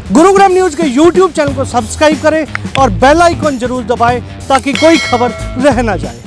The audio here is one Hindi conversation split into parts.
गुरुग्राम न्यूज के यूट्यूब चैनल को सब्सक्राइब करें और बेल आइकन जरूर दबाएं ताकि कोई खबर रह ना जाए।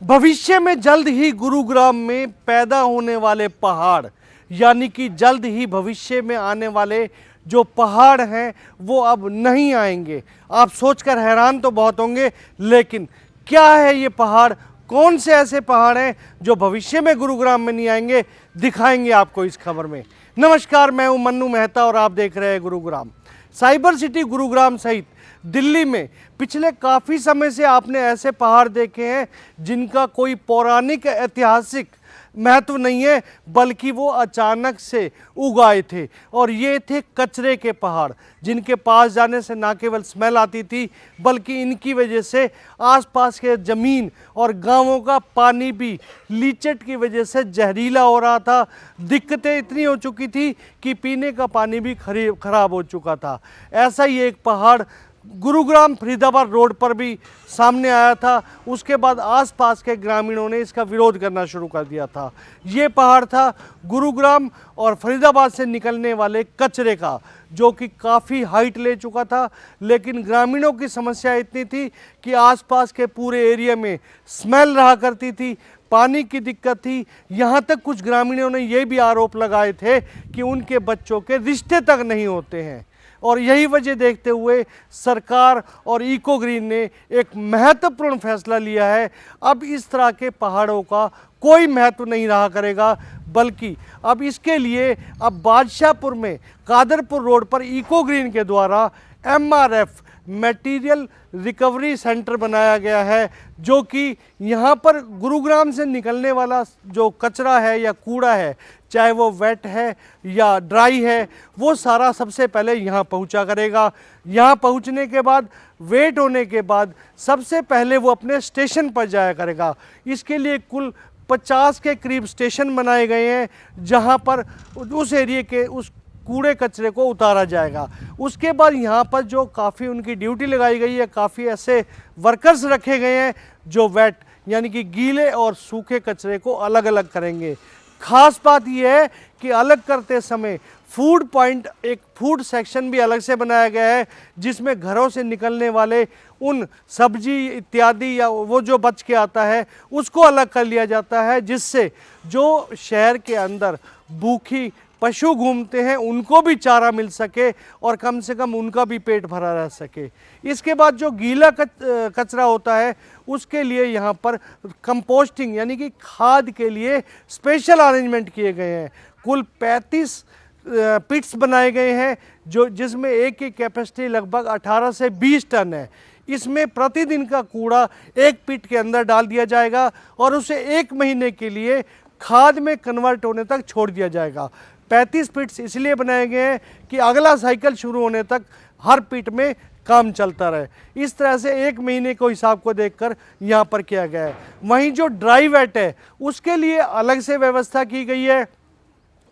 भविष्य में जल्द ही गुरुग्राम में पैदा होने वाले पहाड़, यानी कि जल्द ही भविष्य में आने वाले जो पहाड़ हैं वो अब नहीं आएंगे। आप सोचकर हैरान तो बहुत होंगे, लेकिन क्या है ये पहाड़, कौन से ऐसे पहाड़ हैं जो भविष्य में गुरुग्राम में नहीं आएंगे, दिखाएंगे आपको इस खबर में। नमस्कार, मैं हूं मन्नू मेहता और आप देख रहे हैं गुरुग्राम। साइबर सिटी गुरुग्राम सहित दिल्ली में पिछले काफ़ी समय से आपने ऐसे पहाड़ देखे हैं जिनका कोई पौराणिक ऐतिहासिक महत्व नहीं है, बल्कि वो अचानक से उग आए थे। और ये थे कचरे के पहाड़, जिनके पास जाने से ना केवल स्मेल आती थी, बल्कि इनकी वजह से आसपास के ज़मीन और गांवों का पानी भी लीचट की वजह से जहरीला हो रहा था। दिक्कतें इतनी हो चुकी थी कि पीने का पानी भी खराब हो चुका था। ऐसा ही एक पहाड़ गुरुग्राम फरीदाबाद रोड पर भी सामने आया था। उसके बाद आसपास के ग्रामीणों ने इसका विरोध करना शुरू कर दिया था। ये पहाड़ था गुरुग्राम और फरीदाबाद से निकलने वाले कचरे का, जो कि काफ़ी हाइट ले चुका था। लेकिन ग्रामीणों की समस्या इतनी थी कि आसपास के पूरे एरिया में स्मेल रहा करती थी, पानी की दिक्कत थी। यहाँ तक कुछ ग्रामीणों ने ये भी आरोप लगाए थे कि उनके बच्चों के रिश्ते तक नहीं होते हैं। और यही वजह देखते हुए सरकार और इको ग्रीन ने एक महत्वपूर्ण फैसला लिया है। अब इस तरह के पहाड़ों का कोई महत्व नहीं रहा करेगा, बल्कि अब इसके लिए अब बादशाहपुर में कादरपुर रोड पर इको ग्रीन के द्वारा MRF मटेरियल रिकवरी सेंटर बनाया गया है, जो कि यहाँ पर गुरुग्राम से निकलने वाला जो कचरा है या कूड़ा है, चाहे वो वेट है या ड्राई है, वो सारा सबसे पहले यहाँ पहुँचा करेगा। यहाँ पहुँचने के बाद वेट होने के बाद सबसे पहले वो अपने स्टेशन पर जाया करेगा। इसके लिए कुल 50 के करीब स्टेशन बनाए गए हैं, जहाँ पर उस एरिया के उस कूड़े कचरे को उतारा जाएगा। उसके बाद यहाँ पर जो काफ़ी उनकी ड्यूटी लगाई गई है, काफ़ी ऐसे वर्कर्स रखे गए हैं जो वेट यानी कि गीले और सूखे कचरे को अलग अलग करेंगे। खास बात यह है कि अलग करते समय फूड पॉइंट, एक फूड सेक्शन भी अलग से बनाया गया है, जिसमें घरों से निकलने वाले उन सब्जी इत्यादि या वो जो बच के आता है उसको अलग कर लिया जाता है, जिससे जो शहर के अंदर भूखी पशु घूमते हैं उनको भी चारा मिल सके और कम से कम उनका भी पेट भरा रह सके। इसके बाद जो गीला कचरा होता है उसके लिए यहाँ पर कंपोस्टिंग यानी कि खाद के लिए स्पेशल अरेंजमेंट किए गए हैं। कुल 35 पिट्स बनाए गए हैं, जिसमें एक की कैपेसिटी लगभग 18 से 20 टन है। इसमें प्रतिदिन का कूड़ा एक पिट के अंदर डाल दिया जाएगा और उसे 1 महीने के लिए खाद में कन्वर्ट होने तक छोड़ दिया जाएगा। 35 पिट्स इसलिए बनाए गए हैं कि अगला साइकिल शुरू होने तक हर पिट में काम चलता रहे। इस तरह से 1 महीने को हिसाब को देखकर यहाँ पर किया गया है। वहीं जो ड्राई वेट है उसके लिए अलग से व्यवस्था की गई है,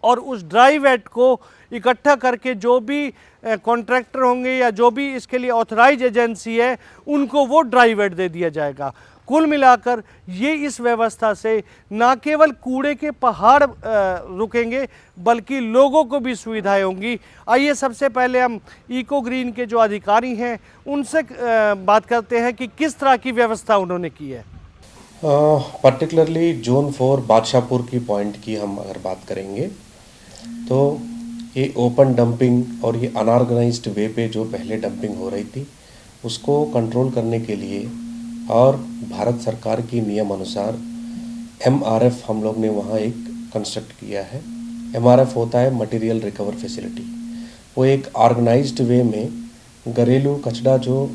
और उस ड्राई वेट को इकट्ठा करके जो भी कॉन्ट्रैक्टर होंगे या जो भी इसके लिए ऑथराइज एजेंसी है उनको वो ड्राई वेट दे दिया जाएगा। कुल मिलाकर ये इस व्यवस्था से ना केवल कूड़े के पहाड़ रुकेंगे, बल्कि लोगों को भी सुविधाएं होंगी। आइए सबसे पहले हम इको ग्रीन के जो अधिकारी हैं उनसे बात करते हैं कि किस तरह की व्यवस्था उन्होंने की है। पर्टिकुलरली जोन 4 बादशाहपुर की पॉइंट की हम अगर बात करेंगे तो ये ओपन डंपिंग और ये अनऑर्गेनाइज्ड वे पे जो पहले डंपिंग हो रही थी उसको कंट्रोल करने के लिए और भारत सरकार की नियम अनुसार MRF हम लोग ने वहाँ एक कंस्ट्रक्ट किया है। MRF होता है मटेरियल रिकवर फैसिलिटी। वो एक ऑर्गेनाइज्ड वे में घरेलू कचरा जो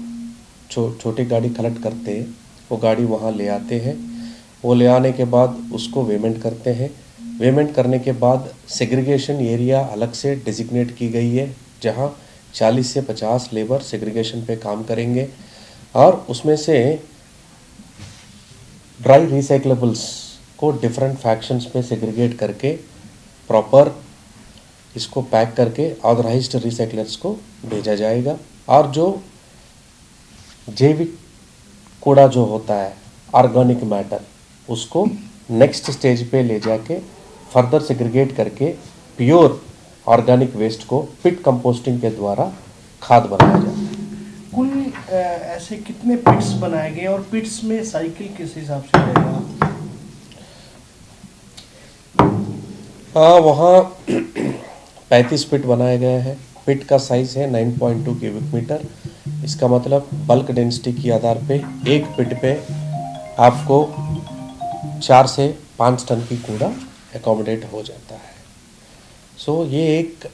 छोटी गाड़ी कलेक्ट करते हैं वो गाड़ी वहाँ ले आते हैं। वो ले आने के बाद उसको वेमेंट करते हैं। वेमेंट करने के बाद सेग्रीगेशन एरिया अलग से डिजिग्नेट की गई है, जहाँ 40 से 50 लेबर सेग्रीगेशन पे काम करेंगे और उसमें से ड्राई रिसाइक्लेबल्स को डिफरेंट फैक्शंस में सेग्रीगेट करके प्रॉपर इसको पैक करके ऑथराइज्ड रिसाइक्लर्स को भेजा जाएगा। और जो जैविक कूड़ा जो होता है ऑर्गेनिक मैटर, उसको नेक्स्ट स्टेज पे ले जाके फर्दर सेग्रीगेट करके प्योर ऑर्गेनिक वेस्ट को पिट कंपोस्टिंग के द्वारा खाद बनाया जाता है। कुल ऐसे कितने पिट्स बनाए गए और पिट्स में साइकिल किस हिसाब से रहेगा? हाँ, वहाँ 35 पिट बनाए गए हैं। पिट का साइज है 9.2 क्यूबिक मीटर। इसका मतलब बल्क डेंसिटी के आधार पे एक पिट पे आपको 4 से 5 टन की कूड़ा एकोमोडेट हो जाता है। सो ये एक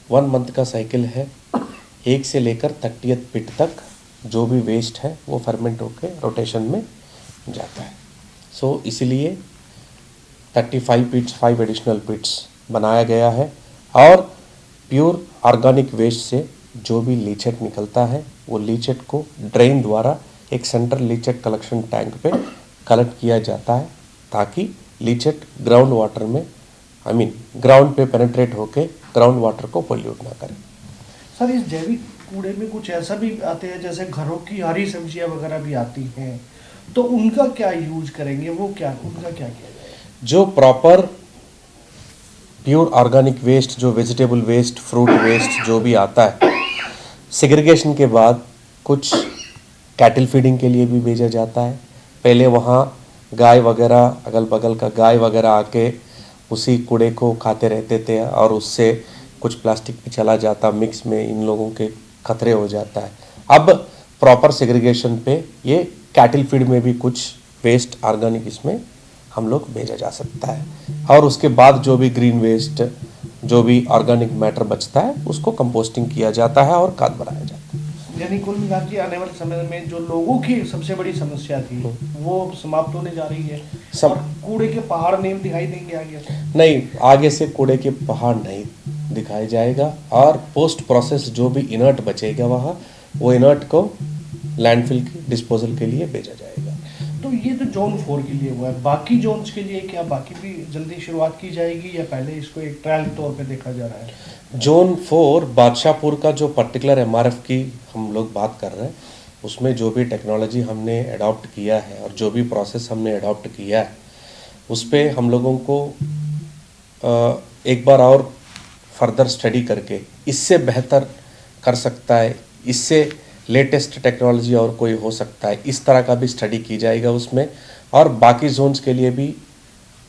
1 मंथ का साइकिल है। 1 से लेकर 30th पिट तक जो भी वेस्ट है वो फर्मेंट होकर रोटेशन में जाता है। सो इसीलिए 35 पिट्स 5 एडिशनल पिट्स बनाया गया है। और प्योर ऑर्गेनिक वेस्ट से जो भी लीचेट निकलता है वो लीचेट को ड्रेन द्वारा एक सेंट्रल लीचेट कलेक्शन टैंक पे कलेक्ट किया जाता है, ताकि लीचेट ग्राउंड वाटर में ग्राउंड पे पेनिट्रेट होके ग्राउंड वाटर को पोल्यूट ना करे। सर, इस जैविक कूड़े में कुछ ऐसा भी आते हैं जैसे घरों की हरी सब्जियां वगैरह भी आती हैं, तो उनका क्या यूज करेंगे? उनका क्या किया जाएगा? जो प्रॉपर प्योर ऑर्गेनिक वेस्ट, जो वेजिटेबल वेस्ट, फ्रूट वेस्ट जो भी आता है, सेग्रीगेशन के बाद कुछ कैटल फीडिंग के लिए भी भेजा जाता है। पहले वहाँ गाय वगैरह, अगल बगल का गाय वगैरह आके उसी कूड़े को खाते रहते थे और उससे कुछ प्लास्टिक भी चला जाता, मिक्स में इन लोगों के खतरे हो जाता है। अब प्रॉपर सेग्रीगेशन पे ये कैटल फीड में भी कुछ वेस्ट ऑर्गेनिक इसमें हम लोग भेजा जा सकता है, और उसके बाद जो भी ग्रीन वेस्ट, जो भी ऑर्गेनिक मैटर बचता है उसको कंपोस्टिंग किया जाता है और खाद बनाया जाता है। यानी कुल मिला के आने वाले समय में जो लोगों की सबसे बड़ी समस्या थी वो समाप्त होने जा रही है। और कूड़े के पहाड़ नहीं दिखाई देंगे आगे से? नहीं, आगे से कूड़े के पहाड़ नहीं दिखाया जाएगा। और पोस्ट प्रोसेस जो भी इनर्ट बचेगा वहाँ, वो इनर्ट को लैंडफिल की डिस्पोजल के लिए भेजा जाएगा। तो ये तो जोन 4 के लिए हुआ है, बाकी जोन्स के लिए क्या बाकी भी जल्दी शुरुआत की जाएगी या पहले इसको एक ट्रायल तौर पे देखा जा रहा है? जोन 4 बादशाहपुर का जो पर्टिकुलर एमआरएफ की हम लोग बात कर रहे हैं, उसमें जो भी टेक्नोलॉजी हमने अडॉप्ट किया है और जो भी प्रोसेस हमने अडॉप्ट किया है, उस पर हम लोगों को एक बार और फर्दर स्टडी करके इससे बेहतर कर सकता है, इससे लेटेस्ट टेक्नोलॉजी और कोई हो सकता है, इस तरह का भी स्टडी की जाएगा उसमें। और बाकी जोन्स के लिए भी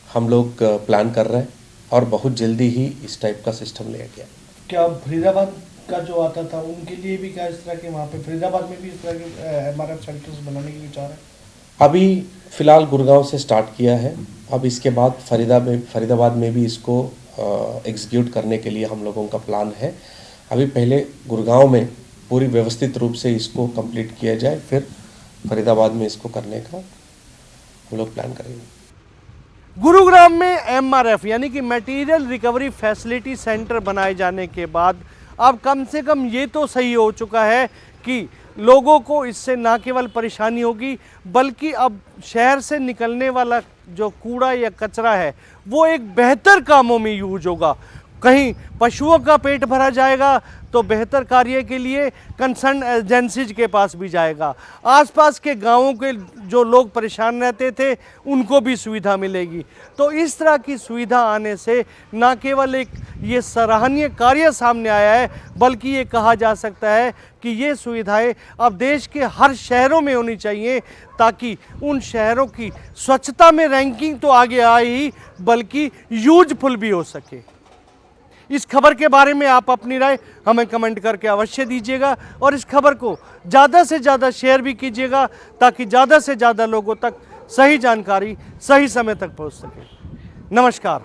हम लोग प्लान कर रहे हैं और बहुत जल्दी ही इस टाइप का सिस्टम ले गया। क्या फरीदाबाद का जो आता था उनके लिए भी क्या इस तरह के वहाँ पे फरीदाबाद में भी इस तरह के एमआरएफ सेंटर्स बनाने की विचार है? अभी फ़िलहाल गुड़गांव से स्टार्ट किया है। अब इसके बाद फरीदाबाद में भी इसको एग्जीक्यूट करने के लिए हम लोगों का प्लान है। अभी पहले गुड़गांव में पूरी व्यवस्थित रूप से इसको कंप्लीट किया जाए, फिर फरीदाबाद में इसको करने का हम लोग प्लान करेंगे। गुरुग्राम में एमआरएफ यानी कि मटेरियल रिकवरी फैसिलिटी सेंटर बनाए जाने के बाद अब कम से कम ये तो सही हो चुका है कि लोगों को इससे ना केवल परेशानी होगी, बल्कि अब शहर से निकलने वाला जो कूड़ा या कचरा है वो एक बेहतर कामों में यूज होगा। कहीं पशुओं का पेट भरा जाएगा तो बेहतर कार्य के लिए कंसर्न एजेंसीज के पास भी जाएगा। आसपास के गांवों के जो लोग परेशान रहते थे उनको भी सुविधा मिलेगी। तो इस तरह की सुविधा आने से न केवल एक ये सराहनीय कार्य सामने आया है, बल्कि ये कहा जा सकता है कि ये सुविधाएं अब देश के हर शहरों में होनी चाहिए, ताकि उन शहरों की स्वच्छता में रैंकिंग तो आगे आए ही, बल्कि यूजफुल भी हो सके। इस खबर के बारे में आप अपनी राय हमें कमेंट करके अवश्य दीजिएगा और इस खबर को ज़्यादा से ज़्यादा शेयर भी कीजिएगा, ताकि ज़्यादा से ज़्यादा लोगों तक सही जानकारी सही समय तक पहुंच सके। नमस्कार।